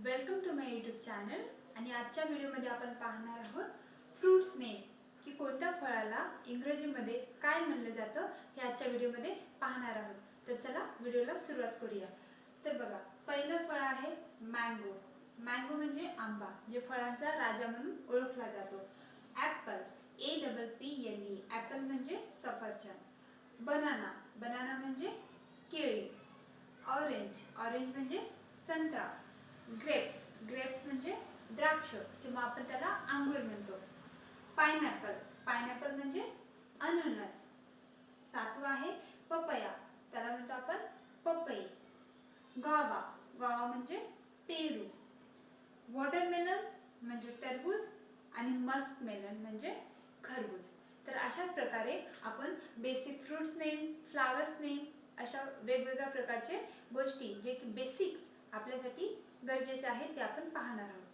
Welcome to my YouTube channel. आणि आजच्या व्हिडिओमध्ये आपण पाहणार आहोत फ्रूट्स नेम की कोणत्या फळाला इंग्रजीमध्ये काय म्हणलं जातं हे आजच्या व्हिडिओमध्ये पाहणार आहोत। तर चला व्हिडिओला सुरुवात करूया। तर बघा, पहिलं फळ आहे मँगो। मँगो म्हणजे आंबा, जे फळांचा राजा म्हणून ओळखला जातो। ॲपल, APPLE, ॲपल म्हणजे सफरचंद। बनाना, बनाना म्हणजे केळी। ऑरेंज, ऑरेंज म्हणजे संत्रा। ग्रेप्स, ग्रेप्स म्हणजे द्राक्ष किंवा आपण त्याला अंगूर म्हणतो। पाइनएपल, पाइनएपल म्हणजे अननस। सातवा आहे पपया, त्याला म्हणतो आपण पपई। गावा, गावा म्हणजे पेरू। वॉटरमेलन म्हणजे टरबूज आणि मस्कमेलन म्हणजे खरबूज। तर अशाच प्रकारे आपण basic fruits name, flowers name अशा वेगवेगळ्या प्रकारचे गोष्टी जे की बेसिक्स आपल्यासाठी गरजेचे आहेत ते आपण पाहणार आहोत।